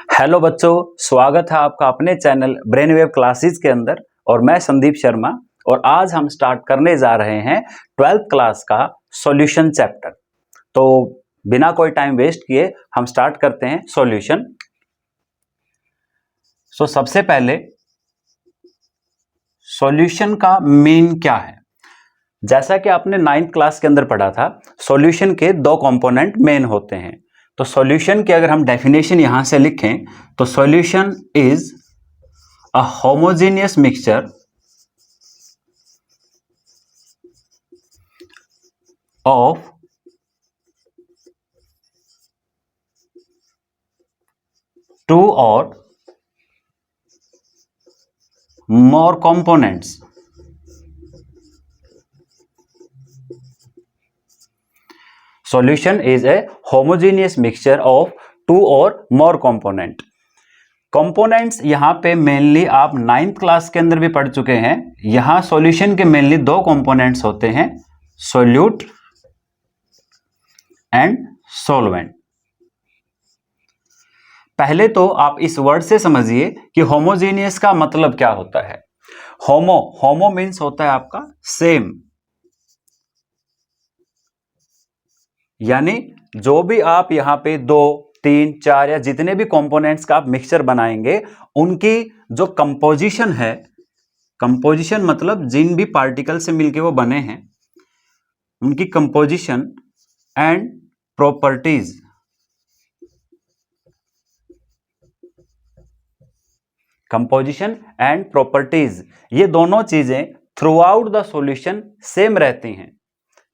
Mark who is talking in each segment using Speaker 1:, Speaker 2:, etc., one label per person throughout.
Speaker 1: Hello बच्चों, स्वागत है आपका अपने चैनल ब्रेनवेव क्लासेस के अंदर। और मैं संदीप शर्मा। और आज हम स्टार्ट करने जा रहे हैं 12th क्लास का सॉल्यूशन चैप्टर। तो बिना कोई टाइम वेस्ट किए हम स्टार्ट करते हैं सॉल्यूशन। सबसे पहले सॉल्यूशन का मेन क्या है। जैसा कि आपने 9th क्लास के अंदर पढ़ा था, सॉल्यूशन के दो कंपोनेंट मेन होते हैं। तो सॉल्यूशन की अगर हम डेफिनेशन यहां से लिखें तो solution is a homogeneous mixture of two और more components. Solution is a homogeneous mixture of two or more component. Components यहां पे मेनली आप 9th क्लास के अंदर भी पढ़ चुके हैं। यहां सॉल्यूशन के मेनली दो कंपोनेंट्स होते हैं, सोल्यूट एंड सॉल्वेंट। पहले तो आप इस वर्ड से समझिए कि होमोजेनियस का मतलब क्या होता है। होमो मीन्स होता है आपका सेम, यानी जो भी आप यहां पे 2, 3, 4 या जितने भी कंपोनेंट्स का आप मिक्सचर बनाएंगे, उनकी जो कंपोजिशन है, कंपोजिशन मतलब जिन भी पार्टिकल से मिलके वो बने हैं, उनकी composition and properties, composition and properties, ये दोनों चीजें through out the solution same रहती हैं।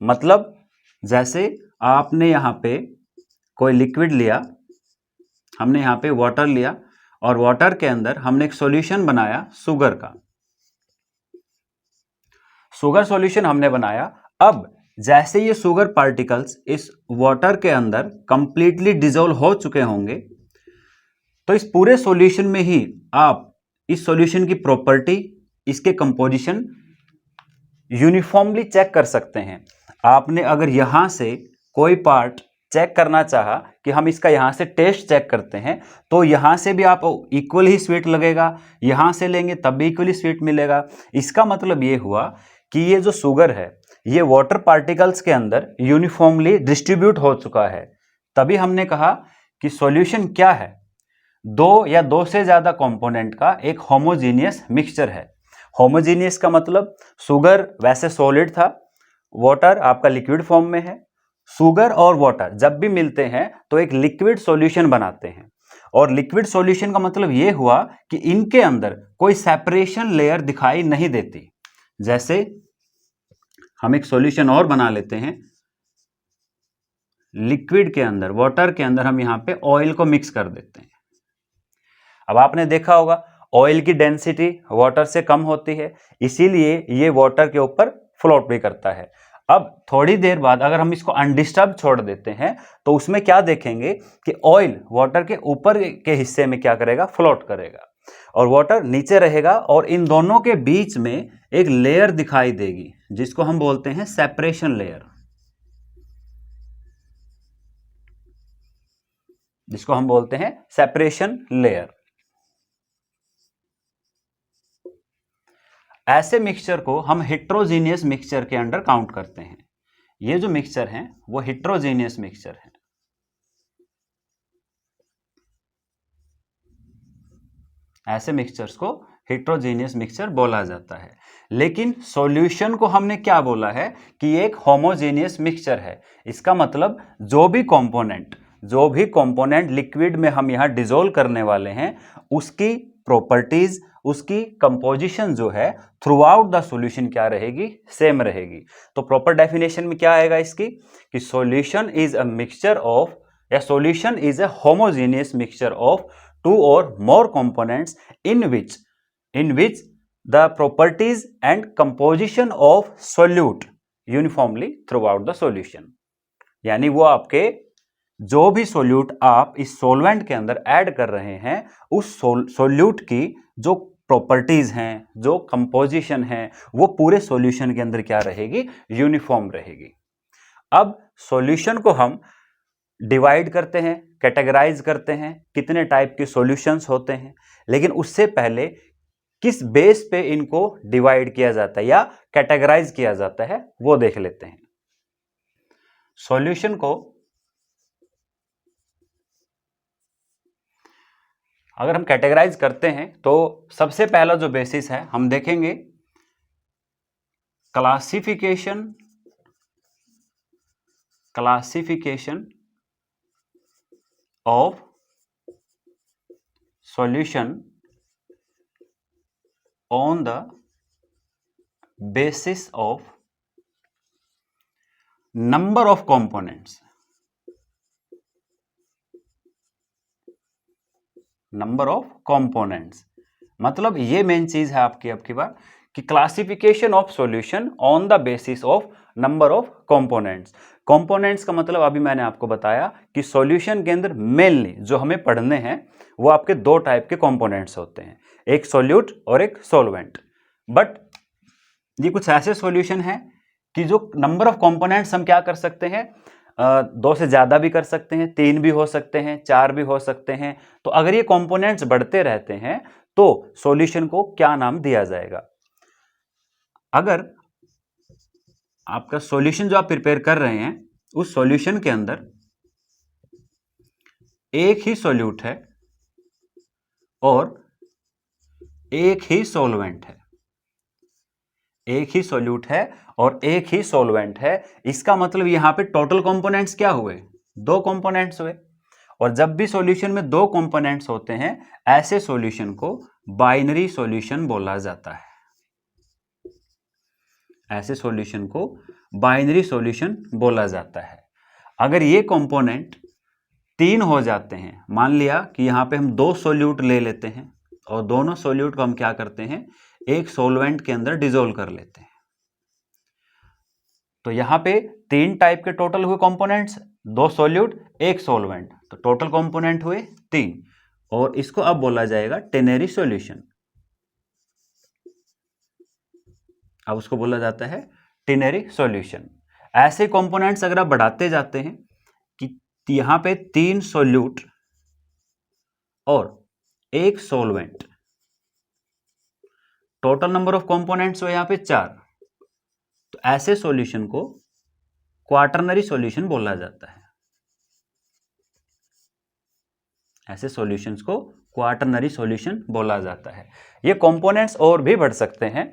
Speaker 1: मतलब जैसे आपने यहां पे कोई लिक्विड लिया, हमने यहां पे वाटर लिया और वाटर के अंदर हमने एक सॉल्यूशन बनाया शुगर का। शुगर सॉल्यूशन हमने बनाया। अब जैसे ये शुगर पार्टिकल्स इस वाटर के अंदर कंप्लीटली डिसॉल्व हो चुके होंगे, तो इस पूरे सॉल्यूशन में ही आप इस सॉल्यूशन की प्रॉपर्टी, इसके कंपोजिशन यूनिफॉर्मली चेक कर सकते हैं। आपने अगर यहां से कोई पार्ट चेक करना चाहा कि हम इसका यहां से टेस्ट चेक करते हैं, तो यहां से भी आप इक्वल ही स्वीट लगेगा, यहां से लेंगे तब भी इक्वली स्वीट मिलेगा। इसका मतलब ये हुआ कि ये जो शुगर है ये वाटर पार्टिकल्स के अंदर यूनिफॉर्मली डिस्ट्रीब्यूट हो चुका है। तभी हमने कहा कि सॉल्यूशन क्या है, दो या दो से ज्यादा कंपोनेंट का एक होमोजेनियस मिक्सचर है। होमोजेनियस का मतलब शुगर वैसे सॉलिड था, वाटर आपका लिक्विड फॉर्म में है। शुगर और वाटर जब भी मिलते हैं तो एक लिक्विड सॉल्यूशन बनाते हैं। और लिक्विड सॉल्यूशन का मतलब यह हुआ कि इनके अंदर कोई सेपरेशन लेयर दिखाई नहीं देती। जैसे हम एक सॉल्यूशन और बना लेते हैं, लिक्विड के अंदर, वाटर के अंदर हम यहां पे ऑयल को मिक्स कर देते हैं। अब आपने देखा होगा ऑयल की डेंसिटी वाटर से कम होती है, इसीलिए ये वाटर के ऊपर फ्लोट भी करता है। अब थोड़ी देर बाद अगर हम इसको अनडिस्टर्ब छोड़ देते हैं तो उसमें क्या देखेंगे कि ऑयल वाटर के ऊपर के हिस्से में क्या करेगा, फ्लोट करेगा और वाटर नीचे रहेगा। और इन दोनों के बीच में एक लेयर दिखाई देगी जिसको हम बोलते हैं सेपरेशन लेयर, जिसको हम बोलते हैं सेपरेशन लेयर। ऐसे मिक्सचर को हम हेट्रोजीनियस मिक्सचर के अंडर काउंट करते हैं। ये जो मिक्सचर हैं वो हेट्रोजीनियस मिक्सचर है। ऐसे मिक्सचर्स को हेट्रोजीनियस मिक्सचर बोला जाता है। लेकिन सॉल्यूशन को हमने क्या बोला है कि एक होमोजेनियस मिक्सचर है। इसका मतलब जो भी कंपोनेंट लिक्विड में हम यहां डिसॉल्व करने वाले हैं, उसकी प्रॉपर्टीज, उसकी कंपोजिशन जो है थ्रू आउट द सॉल्यूशन क्या रहेगी, सेम रहेगी। तो प्रॉपर डेफिनेशन में क्या आएगा इसकी कि solution is a mixture of, या solution is a homogeneous mixture of two or more components in which the properties and composition of solute uniformly throughout the solution। यानी वो आपके जो भी सोल्यूट आप इस सोलवेंट के अंदर ऐड कर रहे हैं, उस सोल्यूट की जो प्रॉपर्टीज हैं, जो कंपोजिशन है, वो पूरे सॉल्यूशन के अंदर क्या रहेगी, यूनिफॉर्म रहेगी। अब सॉल्यूशन को हम डिवाइड करते हैं कैटेगराइज करते हैं कितने टाइप के सॉल्यूशंस होते हैं, लेकिन उससे पहले किस बेस पे इनको डिवाइड किया जाता है या कैटेगराइज किया जाता है वो देख लेते हैं। सॉल्यूशन को अगर हम कैटेगराइज करते हैं तो सबसे पहला जो बेसिस है हम देखेंगे classification of solution on the basis of number of components. Number of components मतलब ये मेन चीज है आपकी अब की बार कि classification of solution on the basis of number of components. Components का मतलब अभी मैंने आपको बताया कि सॉल्यूशन के अंदर मेनली जो हमें पढ़ने हैं वो आपके दो टाइप के कंपोनेंट्स होते हैं, एक सॉल्यूट और एक सॉल्वेंट। बट ये कुछ ऐसे सॉल्यूशन हैं कि जो नंबर ऑफ कंपोनेंट्स हम क्या कर सकते हैं, दो से ज़्यादा भी कर सकते हैं, 3 भी हो सकते हैं, 4 भी हो सकते हैं। तो अगर ये कंपोनेंट्स बढ़ते रहते हैं तो सॉल्यूशन को क्या नाम दिया जाएगा। अगर आपका सॉल्यूशन जो आप प्रिपेयर कर रहे हैं उस सॉल्यूशन के अंदर एक ही सॉल्यूट है और एक ही सॉल्वेंट है, एक ही सॉल्यूट है और एक ही सॉल्वेंट है, इसका मतलब यहां पे टोटल कंपोनेंट्स क्या हुए, 2 कंपोनेंट्स हुए। और जब भी सॉल्यूशन में 2 कंपोनेंट्स होते हैं ऐसे सॉल्यूशन को बाइनरी सॉल्यूशन बोला जाता है। ऐसे सॉल्यूशन को बाइनरी सॉल्यूशन बोला जाता है। अगर ये कंपोनेंट 3 हो जाते हैं, मान लिया कि यहां पे हम 2 सॉल्यूट ले लेते हैं और दोनों सॉल्यूट को हम क्या करते हैं, एक सॉल्वेंट के अंदर डिसॉल्व कर लेते हैं, तो यहां पे 3 टाइप के टोटल हुए कंपोनेंट्स, 2 सॉल्यूट एक सॉल्वेंट, तो टोटल कंपोनेंट हुए 3 और इसको अब बोला जाएगा टेनरी सॉल्यूशन। अब उसको बोला जाता है टेनरी सॉल्यूशन। ऐसे कंपोनेंट्स अगर आप बढ़ाते जाते हैं कि यहां पे 3 सॉल्यूट और एक solvent, total number of components हो यहां पे 4, तो ऐसे सॉल्यूशन को क्वाटरनरी सॉल्यूशन बोला जाता है। ऐसे सॉल्यूशंस को क्वाटरनरी सॉल्यूशन बोला जाता है। ये कंपोनेंट्स और भी बढ़ सकते हैं,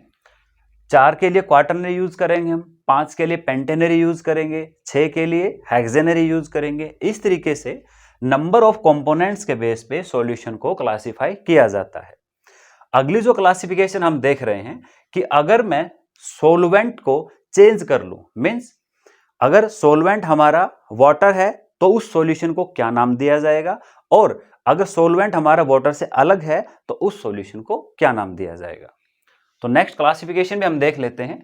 Speaker 1: 4 के लिए क्वाटरनरी यूज करेंगे हम, 5 के लिए पेंटेनरी यूज करेंगे, 6 के लिए हेक्सेनरी यूज करेंगे। इस तरीके से नंबर ऑफ कंपोनेंट्स के बेस पे सॉल्यूशन को क्लासिफाई किया जाता है। अगली जो क्लासिफिकेशन हम देख रहे हैं कि अगर मैं सॉल्वेंट को चेंज कर लूं, मींस अगर सॉल्वेंट हमारा वाटर है तो उस सॉल्यूशन को क्या नाम दिया जाएगा, और अगर सॉल्वेंट हमारा वाटर से अलग है तो उस सॉल्यूशन को क्या नाम दिया जाएगा। तो नेक्स्ट क्लासिफिकेशन में हम देख लेते हैं।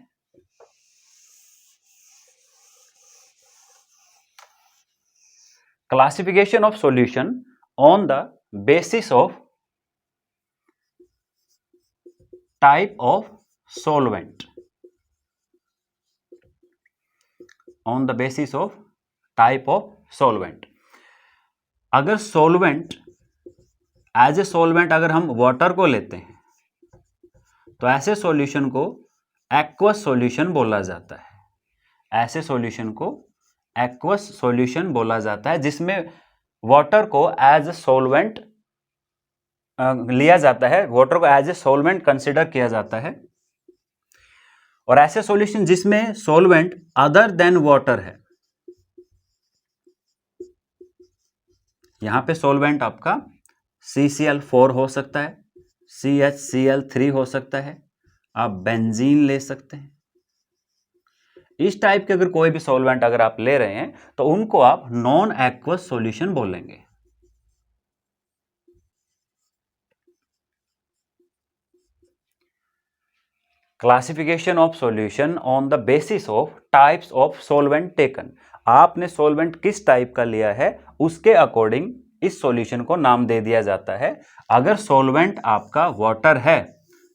Speaker 1: Classification of solution on the basis of type of solvent. On the basis of type of solvent, अगर सॉल्वेंट एज ए सॉल्वेंट अगर हम वाटर को लेते हैं तो ऐसे सॉल्यूशन को एक्वस सॉल्यूशन बोला जाता है। ऐसे सॉल्यूशन को एक्वस सॉल्यूशन बोला जाता है जिसमें वाटर को एज ए सॉल्वेंट लिया जाता है, वाटर को एज ए सॉल्वेंट कंसिडर किया जाता है। और ऐसे सॉल्यूशन जिसमें सॉल्वेंट अदर देन वाटर है, यहां पे सॉल्वेंट आपका CCl4 हो सकता है, CHCl3 हो सकता है, आप बेंजीन ले सकते हैं। इस टाइप के अगर कोई भी सॉल्वेंट अगर आप ले रहे हैं तो उनको आप नॉन एक्वस सॉल्यूशन बोलेंगे। Classification of solution on the basis of types of solvent taken, आपने सॉल्वेंट किस टाइप का लिया है उसके अकॉर्डिंग इस सॉल्यूशन को नाम दे दिया जाता है। अगर सॉल्वेंट आपका वाटर है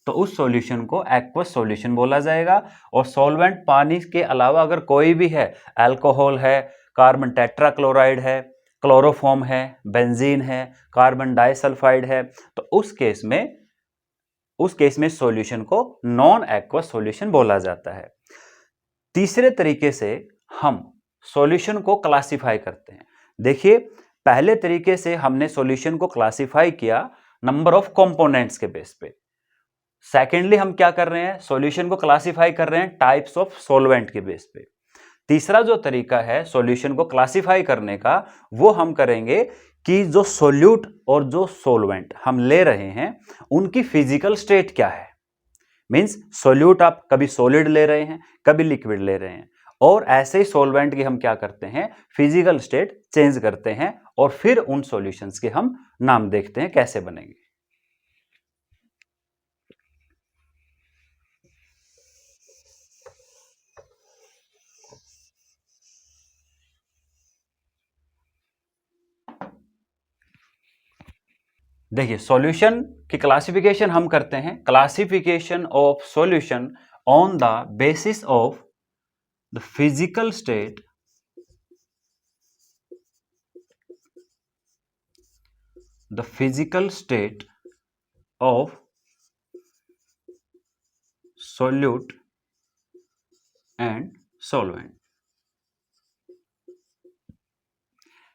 Speaker 1: तो उस सॉल्यूशन को एक्वस सॉल्यूशन बोला जाएगा, और सॉल्वेंट पानी के अलावा अगर कोई भी है, अल्कोहल है, कार्बन टेट्राक्लोराइड है, क्लोरोफॉर्म है, बेंजीन है, कार्बन डाइसल्फाइड है, तो उस केस में सॉल्यूशन को नॉन एक्वस सॉल्यूशन बोला जाता है। तीसरे तरीके से हम सॉल्यूशन को क्लासिफाई करते हैं। देखिए, पहले तरीके से हमने सॉल्यूशन को क्लासिफाई किया नंबर ऑफ कंपोनेंट्स के बेस पे। सेकेंडली हम क्या कर रहे हैं, सॉल्यूशन को क्लासिफाई कर रहे हैं टाइप्स ऑफ सॉल्वेंट के बेस पे। तीसरा जो तरीका है सॉल्यूशन को क्लासिफाई करने का, वो हम करेंगे कि जो सोल्यूट और जो सॉल्वेंट हम ले रहे हैं उनकी फिजिकल स्टेट क्या है। मींस सोल्यूट आप कभी सॉलिड ले रहे हैं, कभी लिक्विड ले रहे हैं, और ऐसे ही सॉल्वेंट की हम क्या करते हैं, फिजिकल स्टेट चेंज करते हैं, और फिर उन सॉल्यूशंस के हम नाम देखते हैं कैसे बनेंगे। देखिए, सॉल्यूशन की क्लासिफिकेशन हम करते हैं, classification of solution on the basis of the physical state, the physical state of solute and solvent.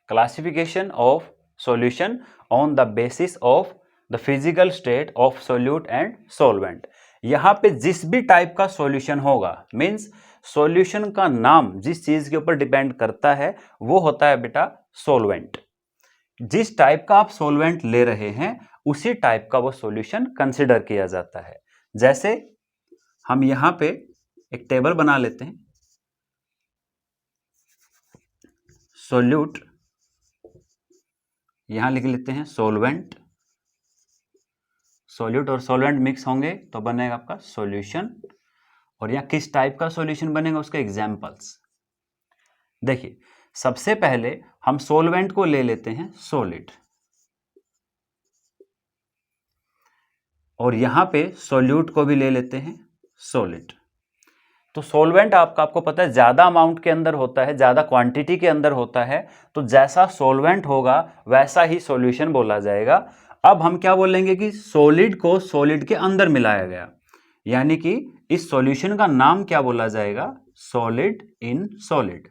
Speaker 1: Classification of solution on the basis of the physical state of solute and solvent. यहाँ पे जिस भी type का solution होगा, means solution का नाम जिस चीज के ऊपर डिपेंड करता है वो होता है बेटा सॉल्वेंट। जिस टाइप का आप सॉल्वेंट ले रहे हैं उसी टाइप का वो सॉल्यूशन कंसिडर किया जाता है। जैसे हम यहां पे एक टेबल बना लेते हैं, सोल्यूट, यहां लिख लेते हैं सॉल्वेंट, सोल्यूट और सॉल्वेंट मिक्स होंगे तो बनेगा आपका सॉल्यूशन, और यहां किस टाइप का सॉल्यूशन बनेगा उसके एग्जांपल्स। देखिए, सबसे पहले हम सॉल्वेंट को ले लेते हैं सॉलिड, और यहां पे सोल्यूट को भी ले लेते हैं सॉलिड। तो सॉल्वेंट आपको पता है ज्यादा अमाउंट के अंदर होता है, ज्यादा क्वांटिटी के अंदर होता है, तो जैसा सॉल्वेंट होगा वैसा ही सॉल्यूशन बोला जाएगा। अब हम क्या बोलेंगे कि सॉलिड को सॉलिड के अंदर मिलाया गया, यानी कि इस सॉल्यूशन का नाम क्या बोला जाएगा, solid in solid,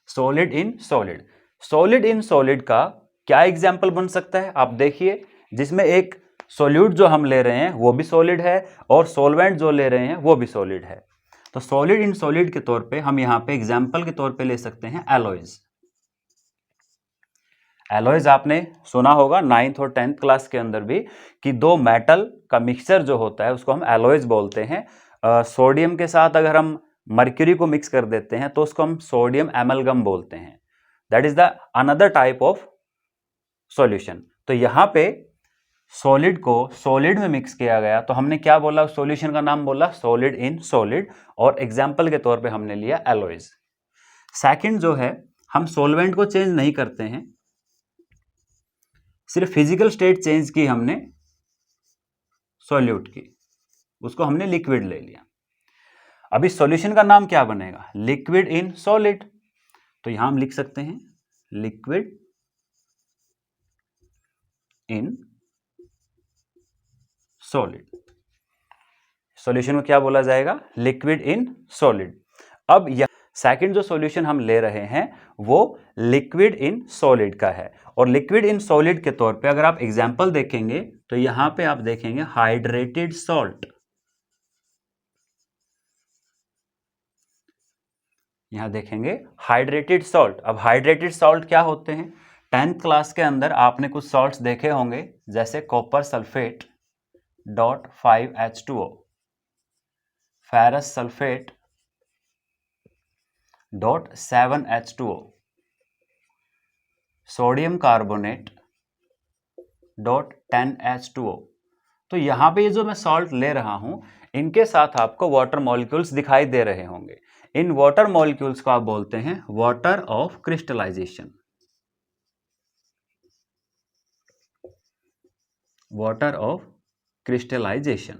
Speaker 1: solid in solid. Solid in solid का क्या एग्जाम्पल बन सकता है, आप देखिए, जिसमें एक सॉल्यूट जो हम ले रहे हैं वो भी सॉलिड है और सॉल्वेंट जो ले रहे हैं वो भी सॉलिड है। तो सॉलिड इन सॉलिड के तौर पे हम यहां पे एग्जाम्पल के तौर पे ले सकते हैं एलॉयज। एलॉयज आपने सुना होगा 9th और 10th क्लास के अंदर भी, कि दो मेटल का मिक्सचर जो होता है उसको हम एलॉयज बोलते हैं। सोडियम के साथ अगर हम मर्क्यूरी को मिक्स कर देते हैं तो उसको हम सोडियम एमलगम बोलते हैं। That is the another type of solution. तो यहां पे सॉलिड को सॉलिड में मिक्स किया गया, तो हमने क्या बोला, सॉल्यूशन का नाम बोला सॉलिड इन सॉलिड, और एग्जाम्पल के तौर पे हमने लिया एलॉयज। सेकंड जो है, हम सॉल्वेंट को चेंज नहीं करते हैं, सिर्फ फिजिकल स्टेट चेंज की हमने सॉल्यूट की, उसको हमने लिक्विड ले लिया। अभी सॉल्यूशन का नाम क्या बनेगा, लिक्विड इन सॉलिड। तो यहां हम लिख सकते हैं लिक्विड इन सॉलिड। सॉल्यूशन को क्या बोला जाएगा, लिक्विड इन सॉलिड। अब यह सेकंड जो सॉल्यूशन हम ले रहे हैं वो लिक्विड इन सॉलिड का है, और लिक्विड इन सॉलिड के तौर पे अगर आप एग्जांपल देखेंगे तो यहां पे आप देखेंगे हाइड्रेटेड सॉल्ट, यहां देखेंगे हाइड्रेटेड सॉल्ट। अब हाइड्रेटेड सॉल्ट क्या होते हैं, 10th क्लास के अंदर आपने कुछ सॉल्ट्स देखे होंगे, जैसे copper sulphate .5H2O, ferrous sulphate .7H2O, sodium carbonate .10H2O। तो यहां पे ये जो मैं सॉल्ट ले रहा हूं इनके साथ आपको वाटर मॉलिक्यूल्स दिखाई दे रहे होंगे। इन वाटर मॉलिक्यूल्स को आप बोलते हैं water of crystallization, water of crystallization.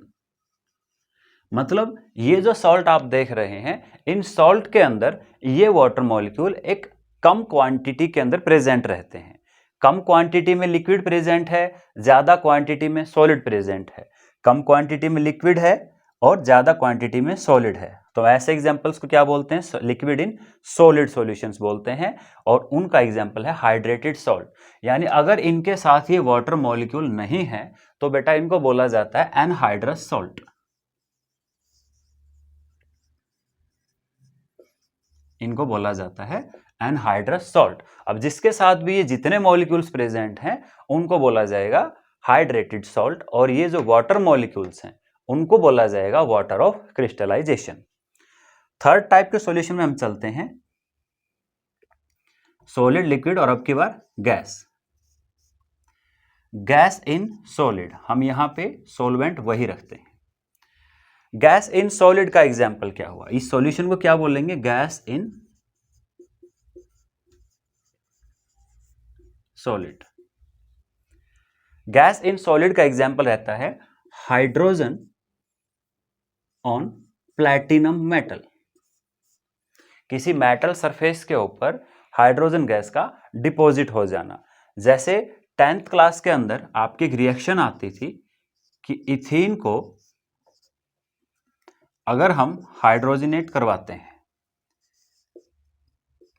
Speaker 1: मतलब ये जो सॉल्ट आप देख रहे हैं, इन सॉल्ट के अंदर ये वाटर मॉलिक्यूल एक कम क्वांटिटी के अंदर प्रेजेंट रहते हैं। कम क्वांटिटी में लिक्विड प्रेजेंट है, ज्यादा क्वांटिटी में सॉलिड प्रेजेंट है। कम क्वांटिटी में लिक्विड है और ज्यादा क्वांटिटी में सॉलिड है। तो ऐसे एग्जांपल्स को क्या बोलते हैं? लिक्विड इन सॉलिड सॉल्यूशंस बोलते हैं। और उनका एग्जांपल है हाइड्रेटेड सॉल्ट। यानी अगर इनके साथ ये वाटर मॉलिक्यूल नहीं है तो बेटा इनको बोला जाता है एनहाइड्रस सॉल्ट। इनको बोला जाता है एनहाइड्रस सॉल्ट। अब जिसके साथ भी ये जितने मॉलिक्यूल्स प्रेजेंट हैं उनको बोला जाएगा हाइड्रेटेड सॉल्ट, और ये जो वाटर मॉलिक्यूल्स हैं उनको बोला जाएगा water of crystallization. Third type के सॉल्यूशन में हम चलते हैं, सॉलिड, लिक्विड और अब की बार गैस। गैस इन सॉलिड, हम यहां पे सॉल्वेंट वही रखते हैं। गैस इन सॉलिड का एग्जाम्पल क्या हुआ? इस सॉल्यूशन को क्या बोलेंगे? Gas in solid. Gas in solid का एग्जाम्पल रहता है हाइड्रोजन ऑन प्लैटिनम मेटल। किसी मेटल सरफेस के ऊपर हाइड्रोजन गैस का डिपॉजिट हो जाना। जैसे 10th क्लास के अंदर आपकी एक रिएक्शन आती थी कि इथीन को अगर हम हाइड्रोजनेट करवाते हैं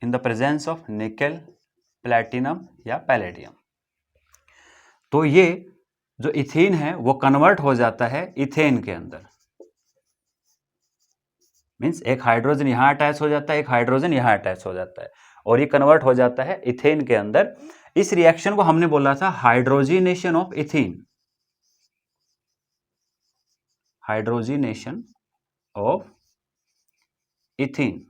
Speaker 1: in the presence of nickel, platinum या पैलेडियम, तो ये जो इथीन है वो कन्वर्ट हो जाता है इथेन के अंदर। मींस एक हाइड्रोजन यहां अटैच हो जाता है, एक हाइड्रोजन यहां अटैच हो जाता है और ये कन्वर्ट हो जाता है इथेन के अंदर। इस रिएक्शन को हमने बोला था hydrogenation of ethene. Hydrogenation of ethene.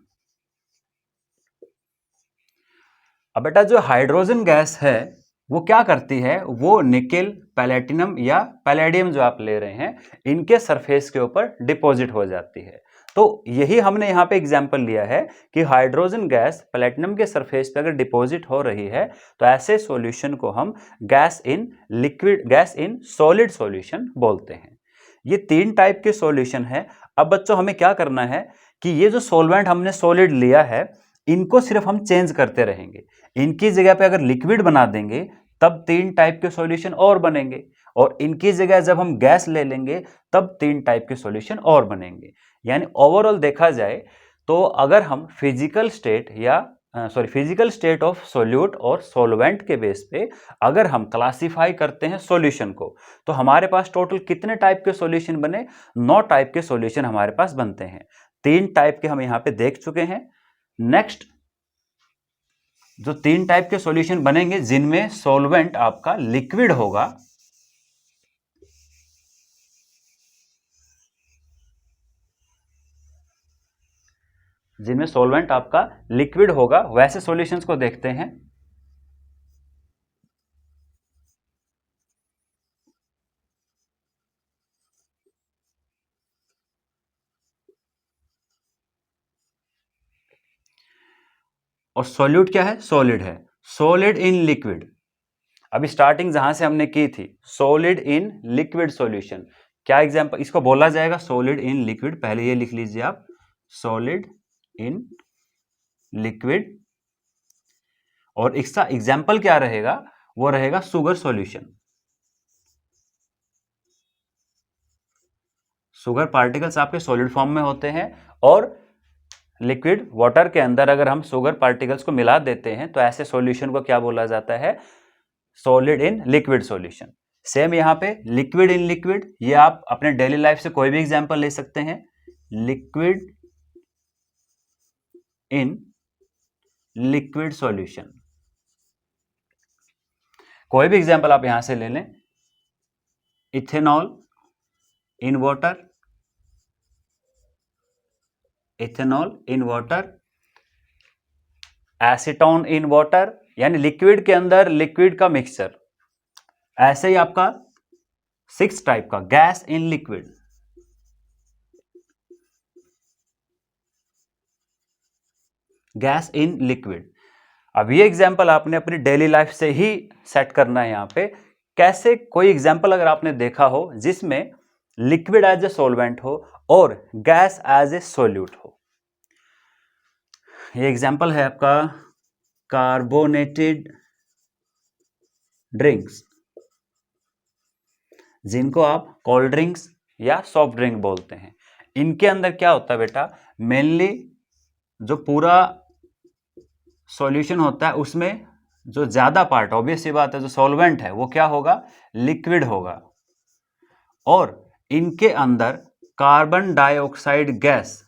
Speaker 1: अब बेटा जो हाइड्रोजन गैस है वो क्या करती है? वो निकेल, पैलेटिनम या पैलेडियम जो आप ले रहे हैं इनके सरफेस के ऊपर डिपॉजिट हो जाती है। तो यही हमने यहाँ पे एग्जाम्पल लिया है कि हाइड्रोजन गैस प्लेटिनम के सरफेस पे अगर डिपॉजिट हो रही है तो ऐसे सॉल्यूशन को हम gas in liquid, gas in solid solution बोलते हैं। ये 3 टाइप के सॉल्यूशन है। अब बच्चों हमें क्या करना है कि ये जो सॉल्वेंट हमने सॉलिड लिया है इनको सिर्फ हम चेंज करते रहेंगे। इनकी जगह पे अगर लिक्विड बना देंगे तब 3 टाइप के सॉल्यूशन और बनेंगे, और इनकी जगह जब हम गैस ले लेंगे तब 3 टाइप के सॉल्यूशन और बनेंगे। यानी ओवरऑल देखा जाए तो अगर हम फिजिकल स्टेट ऑफ सोल्यूट और सॉल्वेंट के बेस पे अगर हम क्लासिफाई करते हैं सॉल्यूशन को तो हमारे पास टोटल कितने टाइप के सॉल्यूशन बने? 9 टाइप के सॉल्यूशन हमारे पास बनते हैं। 3 टाइप के हम यहां पे देख चुके हैं। नेक्स्ट जो 3 टाइप के सॉल्यूशन बनेंगे जिनमें सॉल्वेंट आपका लिक्विड होगा, जिनमें सॉल्वेंट आपका लिक्विड होगा वैसे सॉल्यूशंस को देखते हैं। और सॉल्यूट क्या है? सॉलिड है। सॉलिड इन लिक्विड, अभी स्टार्टिंग जहां से हमने की थी सॉलिड इन लिक्विड सॉल्यूशन, क्या एग्जांपल इसको बोला जाएगा? सॉलिड इन लिक्विड, पहले ये लिख लीजिए आप, सॉलिड इन लिक्विड। और इसका एग्जाम्पल क्या रहेगा? वो रहेगा शुगर सॉल्यूशन। शुगर पार्टिकल्स आपके सॉलिड फॉर्म में होते हैं और लिक्विड वाटर के अंदर अगर हम शुगर पार्टिकल्स को मिला देते हैं तो ऐसे सॉल्यूशन को क्या बोला जाता है? Solid in liquid solution. Same यहां पे लिक्विड इन लिक्विड, ये आप अपने डेली लाइफ से कोई भी एग्जांपल ले सकते हैं। लिक्विड इन लिक्विड सॉल्यूशन, कोई भी एग्जांपल आप यहां से ले लें। Ethanol in water, ethanol in water, acetone in water, यानी लिक्विड के अंदर लिक्विड का मिक्सचर। ऐसे ही आपका 6 टाइप का gas in liquid, gas in liquid. अब ये एग्जाम्पल आपने अपनी डेली लाइफ से ही सेट करना है। यहां पे कैसे? कोई एग्जाम्पल अगर आपने देखा हो जिसमें लिक्विड एज ए सॉल्वेंट हो और गैस एज ए सॉल्यूट हो। ये एग्जाम्पल है आपका कार्बोनेटेड ड्रिंक्स, जिनको आप कोल्ड ड्रिंक्स या सॉफ्ट ड्रिंक बोलते हैं। इनके अंदर क्या होता है बेटा, मेनली जो पूरा सॉल्यूशन होता है उसमें जो ज्यादा पार्ट, ऑब्वियस सी बात है, जो सॉल्वेंट है वो क्या होगा, लिक्विड होगा, और इनके अंदर carbon dioxide gas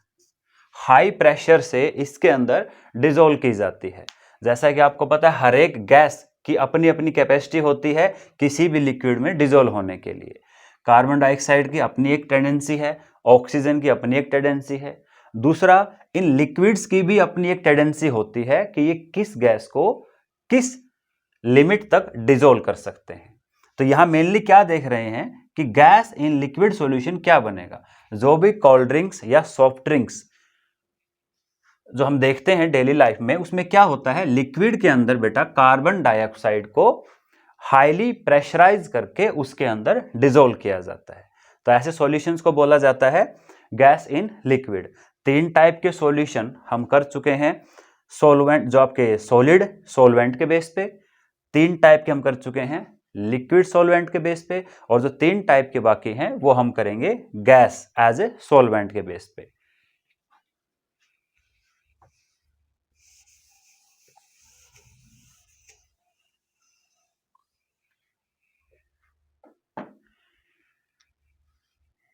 Speaker 1: high pressure से इसके अंदर डिसॉल्व की जाती है। जैसा कि आपको पता है हर एक गैस की अपनी अपनी कैपेसिटी होती है किसी भी लिक्विड में डिसॉल्व होने के लिए। कार्बन डाइऑक्साइड की अपनी एक टेंडेंसी है, ऑक्सीजन की अपनी एक टेंडेंसी है। दूसरा, इन लिक्विड्स की भी अपनी एक टेंडेंसी होती है कि ये किस गैस को किस लिमिट तक डिसॉल्व कर सकते हैं। तो यहां मेनली क्या देख रहे हैं कि गैस इन लिक्विड सॉल्यूशन क्या बनेगा। जो भी कोल्ड ड्रिंक्स या सॉफ्ट ड्रिंक्स जो हम देखते हैं डेली लाइफ में, उसमें क्या होता है, लिक्विड के अंदर बेटा कार्बन डाइऑक्साइड को हाईली प्रेशराइज करके उसके अंदर डिसॉल्व किया जाता है। तो ऐसे सॉल्यूशंस को बोला जाता है गैस इन लिक्विड। 3 टाइप के सॉल्यूशन हम कर चुके हैं, सॉल्वेंट जो आपके सॉलिड सॉल्वेंट के बेस पे, 3 टाइप के हम कर चुके हैं लिक्विड सॉल्वेंट के बेस पे, और जो 3 टाइप के बाकी हैं वो हम करेंगे गैस एज ए सॉल्वेंट के बेस पे।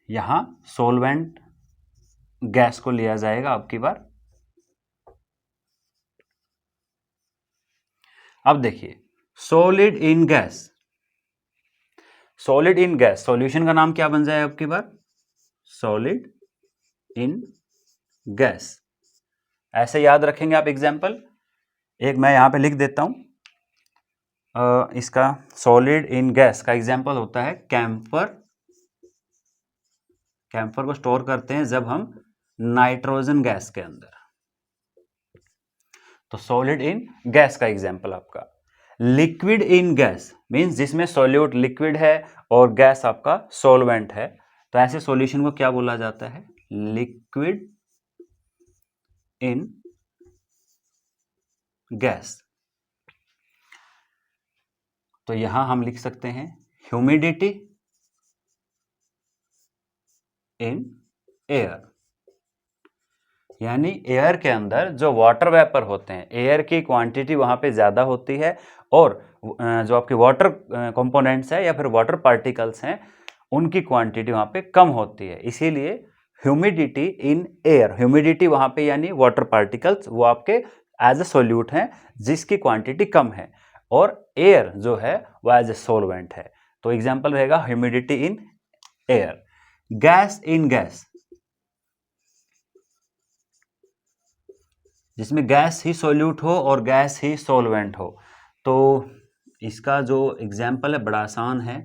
Speaker 1: यहां सॉल्वेंट गैस को लिया जाएगा अब की बार। अब देखिए, solid in gas, solid in gas solution का नाम क्या बन जाए अब की बार, सॉलिड इन गैस। ऐसे याद रखेंगे आप एग्जाम्पल, एक मैं यहां पे लिख देता हूं। इसका सॉलिड इन गैस का एग्जाम्पल होता है कैम्फर। कैम्फर को स्टोर करते हैं जब हम नाइट्रोजन गैस के अंदर। तो सॉलिड इन गैस का एग्जाम्पल आपका। लिक्विड इन गैस मींस जिसमें सॉल्यूट लिक्विड है और गैस आपका सॉल्वेंट है। तो ऐसे सॉल्यूशन को क्या बोला जाता है, लिक्विड इन गैस। तो यहां हम लिख सकते हैं ह्यूमिडिटी इन एयर, यानी एयर के अंदर जो वाटर वेपर होते हैं, एयर की क्वांटिटी वहां पे ज्यादा होती है और जो आपके वाटर कंपोनेंट्स है या फिर वाटर पार्टिकल्स हैं उनकी क्वांटिटी वहां पे कम होती है। इसीलिए ह्यूमिडिटी इन एयर, ह्यूमिडिटी वहां पे यानी वाटर पार्टिकल्स वो आपके एज ए सोल्यूट हैं जिसकी क्वांटिटी कम है, और एयर जो है वो एज ए सोलवेंट है। तो एग्जाम्पल रहेगा humidity in air. Gas in gas, जिसमें गैस ही सोल्यूट हो और गैस ही सोलवेंट हो। तो इसका जो एग्जाम्पल है बड़ा आसान है,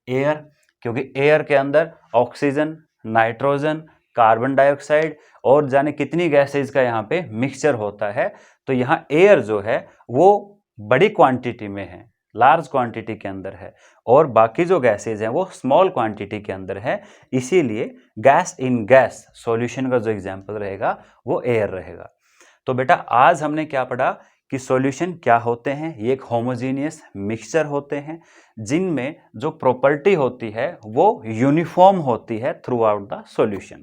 Speaker 1: एयर, क्योंकि एयर के अंदर ऑक्सीजन, नाइट्रोजन, कार्बन डाइऑक्साइड और जाने कितनी गैसेज का यहाँ पे मिक्सचर होता है। तो यहाँ एयर जो है वो बड़ी क्वांटिटी में है, लार्ज क्वांटिटी के अंदर है, और बाकी जो गैसेज हैं वो स्मॉल क्वांटिटी के अंदर है। इसीलिए गैस इन गैस सॉल्यूशन का जो एग्जाम्पल रहेगा वो एयर रहेगा। तो बेटा आज हमने क्या पढ़ा कि सॉल्यूशन क्या होते हैं, ये एक होमोजीनियस मिक्सचर होते हैं जिनमें जो प्रॉपर्टी होती है वो यूनिफॉर्म होती है थ्रू आउट द सॉल्यूशन।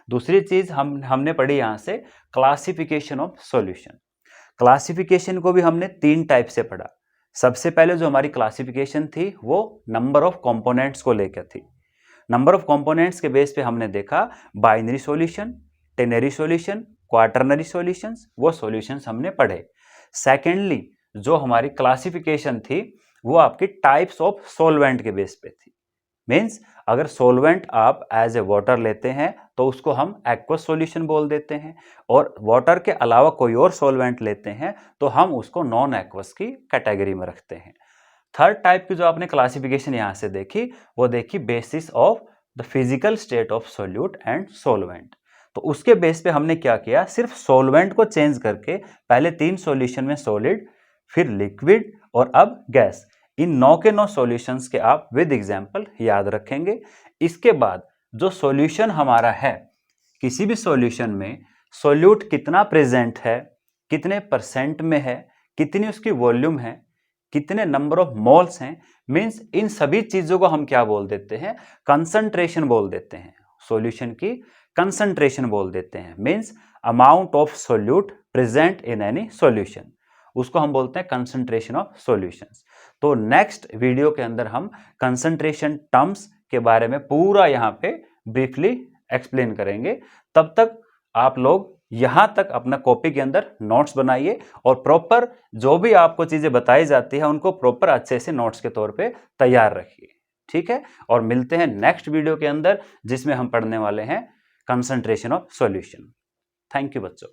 Speaker 1: दूसरी चीज हमने पढ़ी यहां से क्लासिफिकेशन ऑफ सॉल्यूशन। क्लासिफिकेशन को भी हमने 3 टाइप से पढ़ा। सबसे पहले जो हमारी क्लासिफिकेशन थी वो नंबर ऑफ कंपोनेंट्स को लेकर थी। नंबर ऑफ कंपोनेंट्स के बेस पे हमने देखा binary solution, tannery solution, quaternary solutions, वो सॉल्यूशंस हमने पढ़े। सेकेंडली जो हमारी क्लासिफिकेशन थी वो आपकी टाइप्स ऑफ सॉल्वेंट के बेस पे थी। मींस अगर सॉल्वेंट आप एज ए वाटर लेते हैं तो उसको हम एक्वस सॉल्यूशन बोल देते हैं, और वाटर के अलावा कोई और सॉल्वेंट लेते हैं तो हम उसको नॉन एक्वस की कैटेगरी में रखते हैं। थर्ड टाइप की जो आपने क्लासिफिकेशन यहां से देखी वो देखी basis of the physical state of solute and solvent. तो उसके बेस पे हमने क्या किया, सिर्फ सॉल्वेंट को चेंज करके पहले 3 सॉल्यूशन में सॉलिड, फिर लिक्विड और अब गैस, इन 9 के 9 सॉल्यूशंस के आप विद एग्जांपल याद रखेंगे। इसके बाद जो सॉल्यूशन हमारा है, किसी भी सॉल्यूशन में सॉल्यूट कितना प्रेजेंट है, कितने परसेंट में है, कितनी उसकी वॉल्यूम है, कितने नंबर ऑफ मोल्स हैं, मींस इन सभी चीजों को हम क्या बोल देते हैं, कंसंट्रेशन बोल देते हैं। सॉल्यूशन की कंसंट्रेशन बोल देते हैं, means amount of solute present in any solution, उसको हम बोलते हैं कंसंट्रेशन ऑफ सॉल्यूशंस। तो नेक्स्ट वीडियो के अंदर हम कंसंट्रेशन टर्म्स के बारे में पूरा यहाँ पे ब्रीफली एक्सप्लेन करेंगे। तब तक आप लोग यहां तक अपना कॉपी के अंदर नोट्स बनाइए और प्रॉपर जो भी आपको चीजें बताई जाती है उनको प्रॉपर अच्छे से नोट्स के तौर पे तैयार रखिए, ठीक है। और मिलते हैं नेक्स्ट वीडियो के अंदर जिसमें हम पढ़ने वाले हैं concentration of solution. Thank you बच्चों।